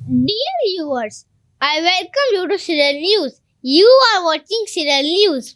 Dear viewers, I welcome you to Serial News. You are watching Serial News.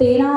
13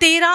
13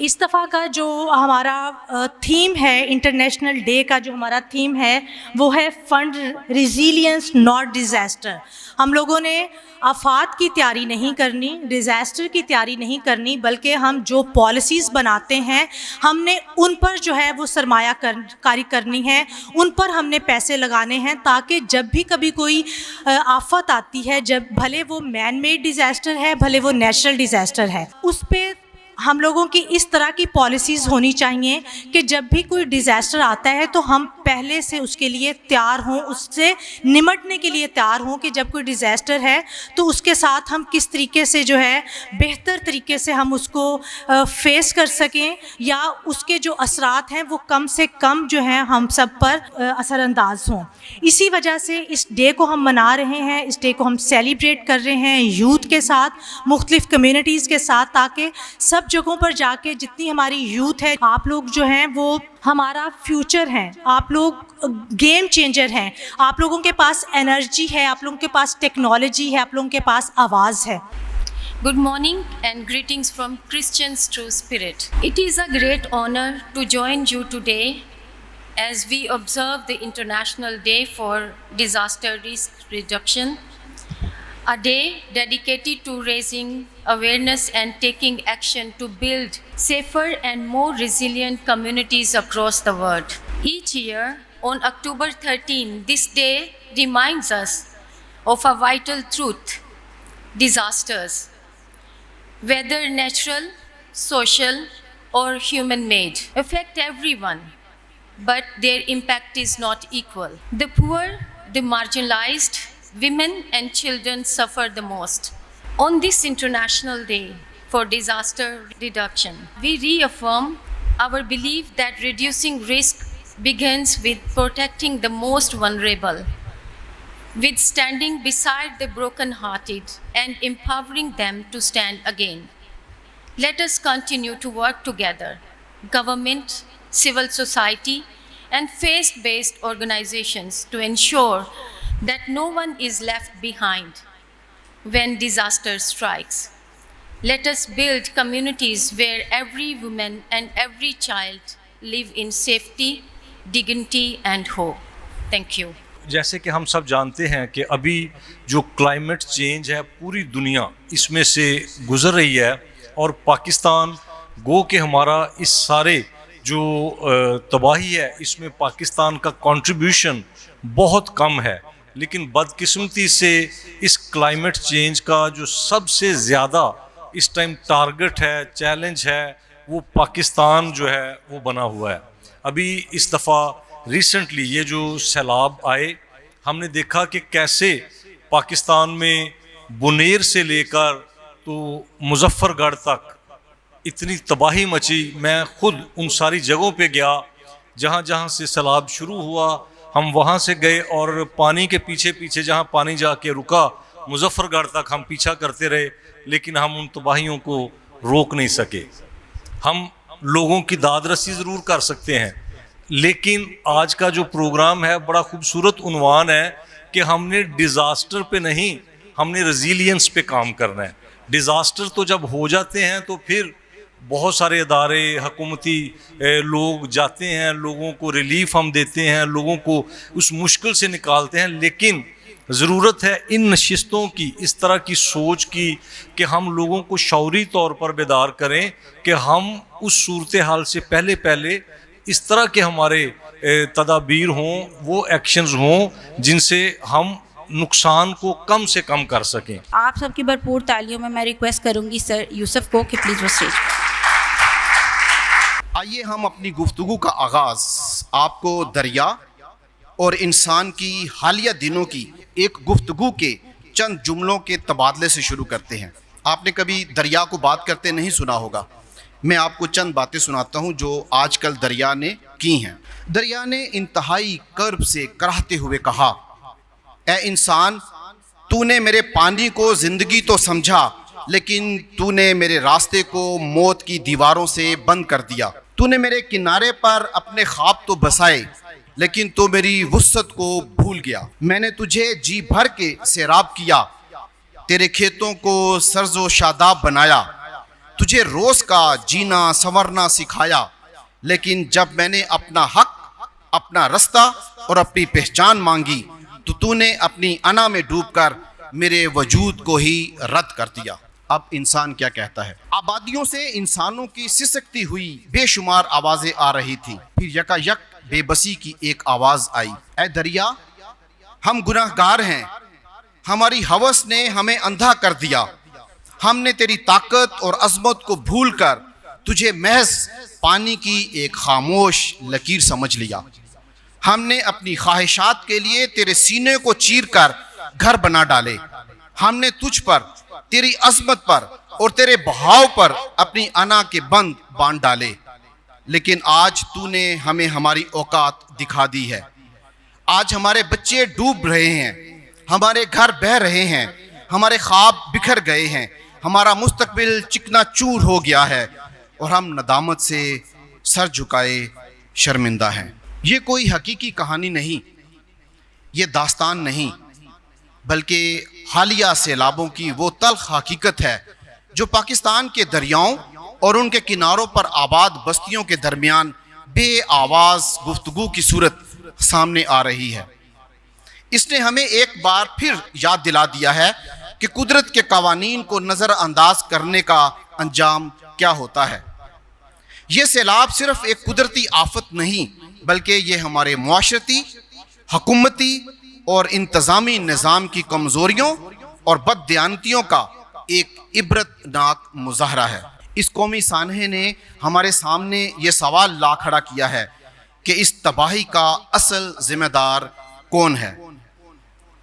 اس دفعہ کا جو ہمارا theme ہے، انٹرنیشنل ڈے کا جو ہمارا تھیم ہے وہ ہے فنڈ ریزیلینس ناٹ ڈیزاسٹر. ہم لوگوں نے آفات کی تیاری نہیں کرنی، ڈیزاسٹر کی تیاری نہیں کرنی، بلکہ ہم جو پالیسیز بناتے ہیں ہم نے ان پر جو ہے وہ سرمایہ کاری کرنی ہے، ان پر ہم نے پیسے لگانے ہیں، تاکہ جب بھی کبھی کوئی آفت آتی ہے، جب بھلے وہ مین میڈ ڈیزاسٹر ہے بھلے وہ نیچرل ڈیزاسٹر ہے، اس پہ ہم لوگوں کی اس طرح کی پالیسیز ہونی چاہیے کہ جب بھی کوئی ڈیزاسٹر آتا ہے تو ہم پہلے سے اس کے لیے تیار ہوں، اس سے نمٹنے کے لیے تیار ہوں کہ جب کوئی ڈیزاسٹر ہے تو اس کے ساتھ ہم کس طریقے سے جو ہے بہتر طریقے سے ہم اس کو فیس کر سکیں، یا اس کے جو اثرات ہیں وہ کم سے کم جو ہیں ہم سب پر اثر انداز ہوں. اسی وجہ سے اس ڈے کو ہم منا رہے ہیں، اس ڈے کو ہم سیلیبریٹ کر رہے ہیں یوتھ کے ساتھ، مختلف کمیونٹیز کے ساتھ، تاکہ سب جگہوں پر جا کے جتنی ہماری یوتھ ہے، آپ لوگ جو ہیں وہ ہمارا فیوچر ہیں، آپ لوگ گیم چینجر ہیں، آپ لوگوں کے پاس انرجی ہے، آپ لوگوں کے پاس ٹیکنالوجی ہے، آپ لوگوں کے پاس آواز ہے. Good morning and greetings from Christians True Spirit. It is a great honor to join you today as we observe the International Day for Disaster Risk Reduction, a day dedicated to raising awareness and taking action to build safer and more resilient communities across the world. Each year, on October 13, this day reminds us of a vital truth: disasters, whether natural, social, or human-made, affect everyone, but their impact is not equal. The poor, the marginalized, women and children suffer the most. On this International Day for Disaster Reduction, we reaffirm our belief that reducing risk begins with protecting the most vulnerable, with standing beside the broken-hearted and empowering them to stand again. Let us continue to work together, government, civil society, and faith-based organizations, to ensure that no one is left behind when disaster strikes. Let us build communities where every woman and every child live in safety, dignity, and hope. Thank you. جیسے کہ ہم سب جانتے ہیں کہ ابھی جو climate change ہے پوری دنیا اس میں سے گزر رہی ہے، اور پاکستان گو کہ ہمارا اس سارے جو تباہی ہے اس میں پاکستان کا کنٹریبیوشن بہت کم ہے. لیکن بدقسمتی سے اس کلائمیٹ چینج کا جو سب سے زیادہ اس ٹائم ٹارگٹ ہے، چیلنج ہے، وہ پاکستان جو ہے وہ بنا ہوا ہے. ابھی اس دفعہ ریسنٹلی یہ جو سیلاب آئے، ہم نے دیکھا کہ کیسے پاکستان میں بنیر سے لے کر تو مظفر گڑھ تک اتنی تباہی مچی. میں خود ان ساری جگہوں پہ گیا جہاں جہاں سے سیلاب شروع ہوا، ہم وہاں سے گئے، اور پانی کے پیچھے پیچھے جہاں پانی جا کے رکا مظفر گڑھ تک ہم پیچھا کرتے رہے، لیکن ہم ان تباہیوں کو روک نہیں سکے. ہم لوگوں کی داد رسی ضرور کر سکتے ہیں، لیکن آج کا جو پروگرام ہے بڑا خوبصورت عنوان ہے کہ ہم نے ڈیزاسٹر پہ نہیں، ہم نے ریزیلینس پہ کام کرنا ہے. ڈیزاسٹر تو جب ہو جاتے ہیں تو پھر بہت سارے ادارے، حکومتی لوگ جاتے ہیں، لوگوں کو ریلیف ہم دیتے ہیں، لوگوں کو اس مشکل سے نکالتے ہیں، لیکن ضرورت ہے ان نشستوں کی، اس طرح کی سوچ کی کہ ہم لوگوں کو شعوری طور پر بیدار کریں کہ ہم اس صورتحال سے پہلے اس طرح کے ہمارے تدابیر ہوں، وہ ایکشنز ہوں جن سے ہم نقصان کو کم سے کم کر سکیں. آپ سب کی بھرپور تالیوں میں ریکویسٹ کروں گی سر یوسف کو کہ پلیز وہ اسٹیج پر. آئیے ہم اپنی گفتگو کا آغاز آپ کو دریا اور انسان کی حالیہ دنوں کی ایک گفتگو کے چند جملوں کے تبادلے سے شروع کرتے ہیں. آپ نے کبھی دریا کو بات کرتے نہیں سنا ہوگا. میں آپ کو چند باتیں سناتا ہوں جو آج کل دریا نے کی ہیں. دریا نے انتہائی کرب سے کراہتے ہوئے کہا، اے انسان، تو نے میرے پانی کو زندگی تو سمجھا، لیکن تو نے میرے راستے کو موت کی دیواروں سے بند کر دیا. تو نے میرے کنارے پر اپنے خواب تو بسائے، لیکن تو میری وسعت کو بھول گیا. میں نے تجھے جی بھر کے سیراب کیا، تیرے کھیتوں کو سرز و شاداب بنایا. تجھے روز کا جینا سنورنا سکھایا، لیکن جب میں نے اپنا حق، اپنا رستہ اور اپنی پہچان مانگی تو نے اپنی انا میں ڈوب کر میرے وجود کو ہی رد کر دیا۔ اب انسان کیا کہتا ہے؟ آبادیوں سے انسانوں کی سسکتی ہوئی بے شمار آوازیں آ رہی تھیں، پھر یکا یک بے بسی کی ایک آواز آئی، اے دریا، ہم گناہ گار ہیں، ہماری ہوس نے ہمیں اندھا کر دیا، ہم نے تیری طاقت اور عظمت کو بھول کر تجھے محض پانی کی ایک خاموش لکیر سمجھ لیا، ہم نے اپنی خواہشات کے لیے تیرے سینے کو چیر کر گھر بنا ڈالے، ہم نے تجھ پر، تیری عظمت پر اور تیرے بہاؤ پر اپنی انا کے بند باندھ ڈالے، لیکن آج تو نے ہمیں ہماری اوقات دکھا دی ہے۔ آج ہمارے بچے ڈوب رہے ہیں، ہمارے گھر بہہ رہے ہیں، ہمارے خواب بکھر گئے ہیں، ہمارا مستقبل چکنا چور ہو گیا ہے اور ہم ندامت سے سر جھکائے شرمندہ ہیں۔ یہ کوئی حقیقی کہانی نہیں، یہ داستان نہیں، بلکہ حالیہ سیلابوں کی وہ تلخ حقیقت ہے جو پاکستان کے دریاؤں اور ان کے کناروں پر آباد بستیوں کے درمیان بے آواز گفتگو کی صورت سامنے آ رہی ہے۔ اس نے ہمیں ایک بار پھر یاد دلا دیا ہے کہ قدرت کے قوانین کو نظر انداز کرنے کا انجام کیا ہوتا ہے۔ یہ سیلاب صرف ایک قدرتی آفت نہیں، بلکہ یہ ہمارے معاشرتی، حکومتی اور انتظامی نظام کی کمزوریوں اور بددیانتیوں کا ایک عبرتناک مظاہرہ ہے۔ اس قومی سانحے نے ہمارے سامنے یہ سوال لا کھڑا کیا ہے کہ اس تباہی کا اصل ذمہ دار کون ہے؟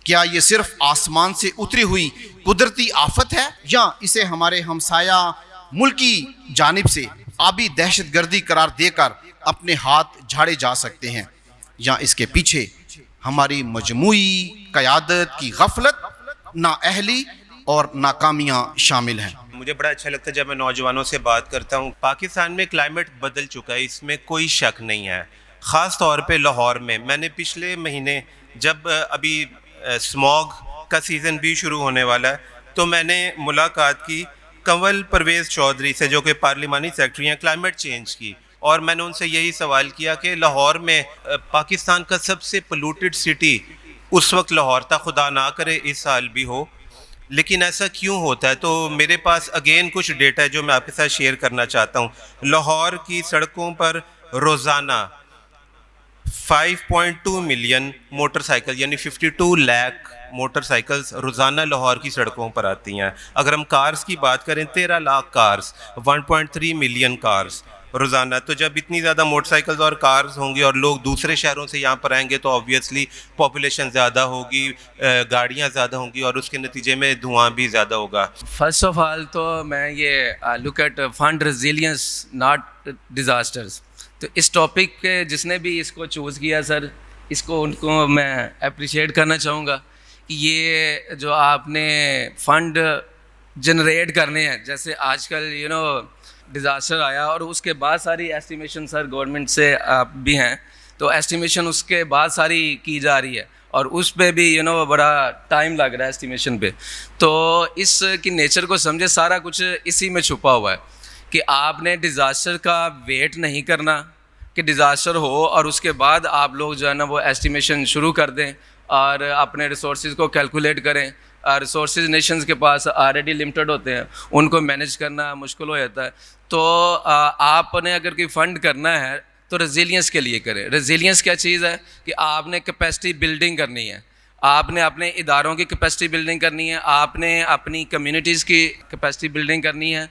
کیا یہ صرف آسمان سے اتری ہوئی قدرتی آفت ہے، یا اسے ہمارے ہمسایہ ملک کی جانب سے آبی دہشت گردی قرار دے کر اپنے ہاتھ جھاڑے جا سکتے ہیں، یا اس کے پیچھے ہماری مجموعی قیادت کی غفلت، نااہلی اور ناکامیاں شامل ہیں؟ مجھے بڑا اچھا لگتا ہے جب میں نوجوانوں سے بات کرتا ہوں۔ پاکستان میں کلائمیٹ بدل چکا ہے، اس میں کوئی شک نہیں ہے، خاص طور پہ لاہور میں۔ میں نے پچھلے مہینے جب ابھی اسموگ کا سیزن بھی شروع ہونے والا ہے تو میں نے ملاقات کی کنول پرویز چودھری سے، جو کہ پارلیمانی سیکرٹری ہیں کلائمیٹ چینج کی، اور میں نے ان سے یہی سوال کیا کہ لاہور میں پاکستان کا سب سے پولوٹڈ سٹی اس وقت لاہور تھا، خدا نہ کرے اس سال بھی ہو، لیکن ایسا کیوں ہوتا ہے؟ تو میرے پاس اگین کچھ ڈیٹا ہے جو میں آپ کے ساتھ شیئر کرنا چاہتا ہوں۔ لاہور کی سڑکوں پر روزانہ 5.2 ملین موٹر سائیکل یعنی 52 لاکھ موٹر سائیکلز روزانہ لاہور کی سڑکوں پر آتی ہیں۔ اگر ہم کارز کی بات کریں 13 لاکھ کارز، 1.3 ملین کارز روزانہ۔ تو جب اتنی زیادہ موٹر سائیکلز اور کارز ہوں گی اور لوگ دوسرے شہروں سے یہاں پر آئیں گے تو آبویسلی پاپولیشن زیادہ ہوگی، گاڑیاں زیادہ ہوں گی اور اس کے نتیجے میں دھواں بھی زیادہ ہوگا۔ فرسٹ آف آل تو میں یہ look at fund resilience not disasters, تو اس ٹاپک کے جس نے بھی اس کو چوز کیا سر، اس کو ان کو میں اپریشیٹ کرنا چاہوں گا کہ یہ جو آپ نے فنڈ جنریٹ کرنے ہیں، جیسے آج کل ڈیزاسٹر آیا اور اس کے بعد ساری ایسٹیمیشن سر گورنمنٹ سے بھی ہیں، تو ایسٹیمیشن اس کے بعد ساری کی جا رہی ہے اور اس پہ بھی بڑا ٹائم لگ رہا ہے ایسٹیمیشن پہ۔ تو اس کی نیچر کو سمجھے، سارا کچھ اسی میں چھپا ہوا ہے کہ آپ نے ڈیزاسٹر کا ویٹ نہیں کرنا کہ ڈیزاسٹر ہو اور اس کے بعد آپ لوگ جو ہے نا وہ ایسٹیمیشن شروع کر دیں اور اپنے ریسورسز کو کیلکولیٹ کریں۔ ریسورسز نیشنز کے پاس آلریڈی لمیٹڈ ہوتے ہیں، ان کو مینیج کرنا مشکل ہو جاتا ہے۔ تو آپ نے اگر کوئی فنڈ کرنا ہے تو ریزیلینس کے لیے کریں۔ ریزیلینس کیا چیز ہے کہ آپ نے کیپیسٹی بلڈنگ کرنی ہے، آپ نے اپنے اداروں کی کیپیسٹی بلڈنگ کرنی ہے، آپ نے اپنی کمیونٹیز کی کیپیسٹی بلڈنگ کرنی ہے۔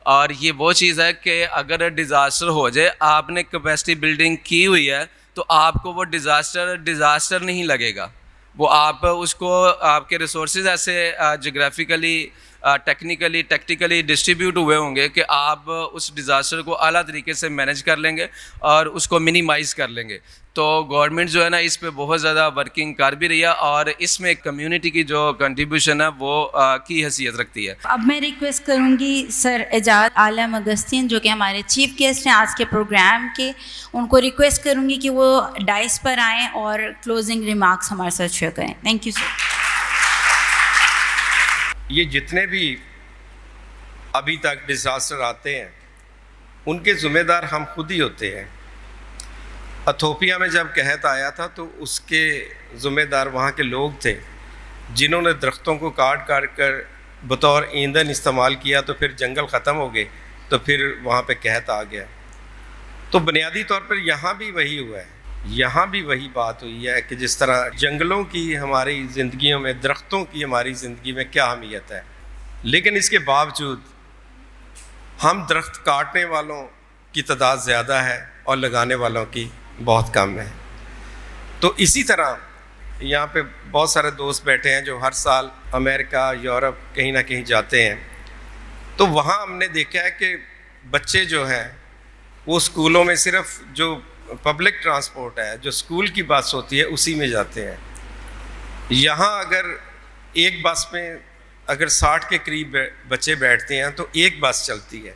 اور یہ وہ چیز ہے کہ اگر ڈیزاسٹر ہو جائے، آپ نے کیپیسٹی بلڈنگ کی ہوئی ہے تو آپ کو وہ ڈیزاسٹر نہیں لگے گا، وہ آپ اس کو آپ کے ریسورسز ایسے جغرافیکلی ٹیکنیکلی ٹیکٹیکلی ڈسٹریبیوٹ ہوئے ہوں گے کہ آپ اس ڈیزاسٹر کو اعلیٰ طریقے سے مینیج کر لیں گے اور اس کو منیمائز کر لیں گے۔ تو گورنمنٹ جو ہے نا اس پہ بہت زیادہ ورکنگ کر بھی رہی ہے اور اس میں کمیونٹی کی جو کنٹریبیوشن ہے وہ کی حیثیت رکھتی ہے۔ اب میں ریکویسٹ کروں گی سر اعجاز عالم اگستین جو کہ ہمارے چیف گیسٹ ہیں آج کے پروگرام کے، ان کو ریکویسٹ کروں گی کہ وہ ڈائس پر آئیں اور کلوزنگ ریمارکس ہمارے ساتھ شیئر کریں۔ Thank you sir. یہ جتنے بھی ابھی تک ڈیزاسٹر آتے ہیں ان کے ذمہ دار ہم خود ہی ہوتے ہیں. ایتھوپیا میں جب قحط آیا تھا تو اس کے ذمہ دار وہاں کے لوگ تھے جنہوں نے درختوں کو کاٹ کر بطور ایندھن استعمال کیا, تو پھر جنگل ختم ہو گئے, تو پھر وہاں پہ قحط آ گیا. تو بنیادی طور پر یہاں بھی وہی ہوا ہے, یہاں بھی وہی بات ہوئی ہے کہ جس طرح جنگلوں کی ہماری زندگیوں میں, درختوں کی ہماری زندگی میں کیا اہمیت ہے, لیکن اس کے باوجود ہم درخت کاٹنے والوں کی تعداد زیادہ ہے اور لگانے والوں کی بہت کم ہے. تو اسی طرح یہاں پہ بہت سارے دوست بیٹھے ہیں جو ہر سال امریکہ, یورپ کہیں نہ کہیں جاتے ہیں, تو وہاں ہم نے دیکھا ہے کہ بچے جو ہیں وہ اسکولوں میں صرف جو پبلک ٹرانسپورٹ ہے, جو اسکول کی بس ہوتی ہے, اسی میں جاتے ہیں. یہاں اگر ایک بس میں اگر 60 کے قریب بچے بیٹھتے ہیں تو ایک بس چلتی ہے.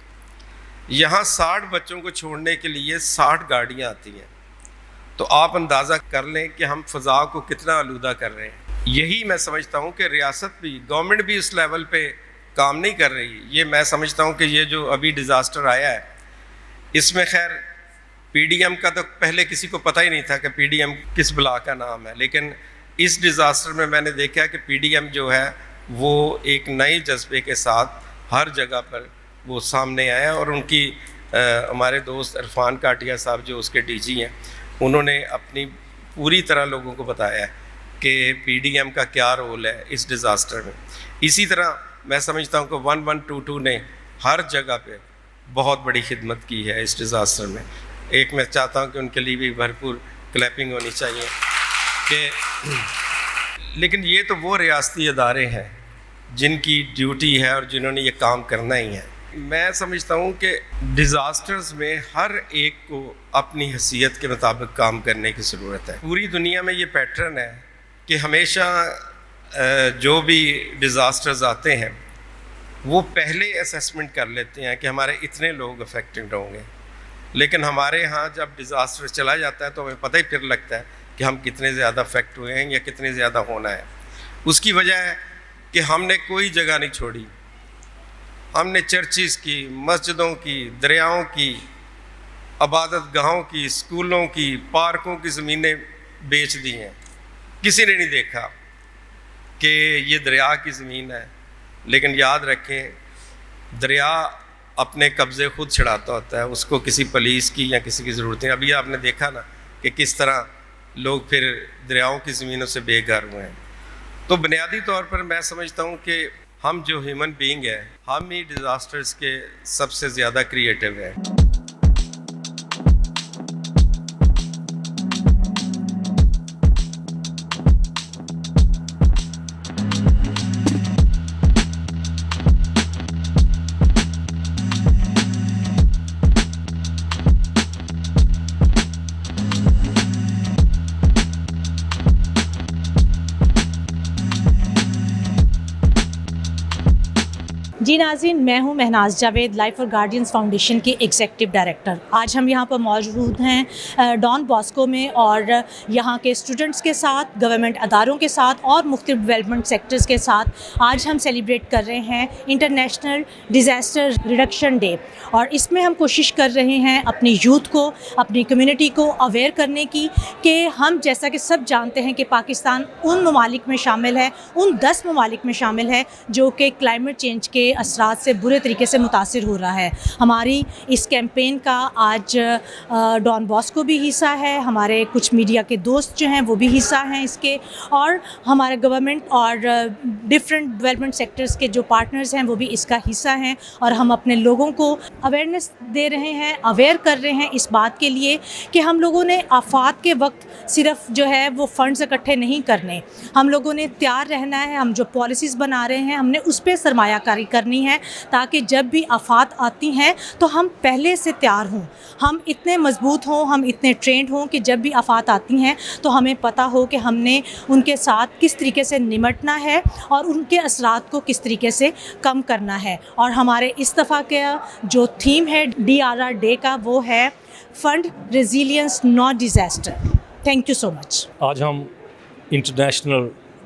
یہاں 60 بچوں کو چھوڑنے کے لیے 60 گاڑیاں آتی ہیں. تو آپ اندازہ کر لیں کہ ہم فضا کو کتنا آلودہ کر رہے ہیں. یہی میں سمجھتا ہوں کہ ریاست بھی, گورنمنٹ بھی اس لیول پہ کام نہیں کر رہی. یہ میں سمجھتا ہوں کہ یہ جو ابھی ڈیزاسٹر آیا ہے اس میں خیر پی ڈی ایم کا تو پہلے کسی کو پتہ ہی نہیں تھا کہ پی ڈی ایم کس بلا کا نام ہے, لیکن اس ڈیزاسٹر میں نے دیکھا کہ پی ڈی ایم جو ہے وہ ایک نئے جذبے کے ساتھ ہر جگہ پر وہ سامنے آیا. اور ان کی ہمارے دوست عرفان کاٹیا صاحب جو اس کے ڈی جی ہیں, انہوں نے اپنی پوری طرح لوگوں کو بتایا ہے کہ پی ڈی ایم کا کیا رول ہے اس ڈیزاسٹر میں. اسی طرح میں سمجھتا ہوں کہ 1122 نے ہر جگہ پہ بہت بڑی خدمت کی ہے اس ڈیزاسٹر میں. ایک میں چاہتا ہوں کہ ان کے لیے بھی بھرپور کلیپنگ ہونی چاہیے کہ لیکن یہ تو وہ ریاستی ادارے ہیں جن کی ڈیوٹی ہے اور جنہوں نے یہ کام کرنا ہی ہے. میں سمجھتا ہوں کہ ڈیزاسٹرز میں ہر ایک کو اپنی حیثیت کے مطابق کام کرنے کی ضرورت ہے. پوری دنیا میں یہ پیٹرن ہے کہ ہمیشہ جو بھی ڈیزاسٹرز آتے ہیں وہ پہلے اسیسمنٹ کر لیتے ہیں کہ ہمارے اتنے لوگ افیکٹڈ ہوں گے, لیکن ہمارے ہاں جب ڈیزاسٹر چلا جاتا ہے تو ہمیں پتہ ہی پھر لگتا ہے کہ ہم کتنے زیادہ افیکٹ ہوئے ہیں یا کتنے زیادہ ہونا ہے. اس کی وجہ ہے کہ ہم نے کوئی جگہ نہیں چھوڑی. ہم نے چرچز کی, مسجدوں کی, دریاؤں کی, عبادت گاہوں کی, اسکولوں کی, پارکوں کی زمینیں بیچ دی ہیں. کسی نے نہیں دیکھا کہ یہ دریا کی زمین ہے, لیکن یاد رکھیں دریا اپنے قبضے خود چھڑاتا ہوتا ہے, اس کو کسی پولیس کی یا کسی کی ضرورت نہیں. ابھی آپ نے دیکھا نا کہ کس طرح لوگ پھر دریاؤں کی زمینوں سے بے گھر ہوئے ہیں. تو بنیادی طور پر میں سمجھتا ہوں کہ ہم جو ہیومن بینگ ہیں ہم ہی ڈیزاسٹرز کے سب سے زیادہ کریٹیو ہیں. جی ناظرین, میں ہوں Mahnaz Javed, life for guardians foundation کے ایگزیکٹو ڈائریکٹر. آج ہم یہاں پر موجود ہیں ڈان باسکو میں, اور یہاں کے اسٹوڈنٹس کے ساتھ, گورنمنٹ اداروں کے ساتھ اور مختلف ڈیولپمنٹ سیکٹرز کے ساتھ آج ہم سیلیبریٹ کر رہے ہیں انٹرنیشنل ڈیزاسٹر ریڈکشن ڈے. اور اس میں ہم کوشش کر رہے ہیں اپنی یوتھ کو, اپنی کمیونٹی کو اویئر کرنے کی کہ ہم جیسا کہ سب جانتے ہیں کہ پاکستان ان ممالک میں شامل ہے, ان 10 ممالک میں شامل ہے جو کہ کلائمیٹ چینج کے اثرات سے برے طریقے سے متاثر ہو رہا ہے. ہماری اس کیمپین کا آج ڈان باسکو بھی حصہ ہے, ہمارے کچھ میڈیا کے دوست جو ہیں وہ بھی حصہ ہیں اس کے, اور ہمارے گورنمنٹ اور ڈفرینٹ ڈیولپمنٹ سیکٹرز کے جو پارٹنرز ہیں وہ بھی اس کا حصہ ہیں. اور ہم اپنے لوگوں کو اویئرنیس دے رہے ہیں, اویئر کر رہے ہیں اس بات کے لیے کہ ہم لوگوں نے آفات کے وقت صرف جو ہے وہ فنڈز اکٹھے نہیں کرنے, ہم لوگوں نے تیار رہنا ہے. ہم جو پالیسیز بنا رہے ہیں ہم نے اس پہ سرمایہ کاری کرنی ہے تاکہ جب بھی آفات آتی ہیں تو ہم پہلے سے تیار ہوں, ہم اتنے مضبوط ہوں, ہم اتنے ٹرینڈ ہوں کہ جب بھی آفات آتی ہیں تو ہمیں پتہ ہو کہ ہم نے ان کے ساتھ کس طریقے سے نمٹنا ہے اور ان کے اثرات کو کس طریقے سے کم کرنا ہے. اور ہمارے اس دفعہ کا جو تھیم ہے DRR ڈے کا وہ ہے fund resilience not disaster. Thank you so much. آج ہم international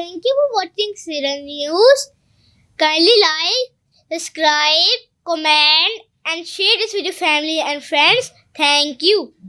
Thank you for watching Siren News. Kindly like, subscribe, comment and share this with your family and friends. Thank you.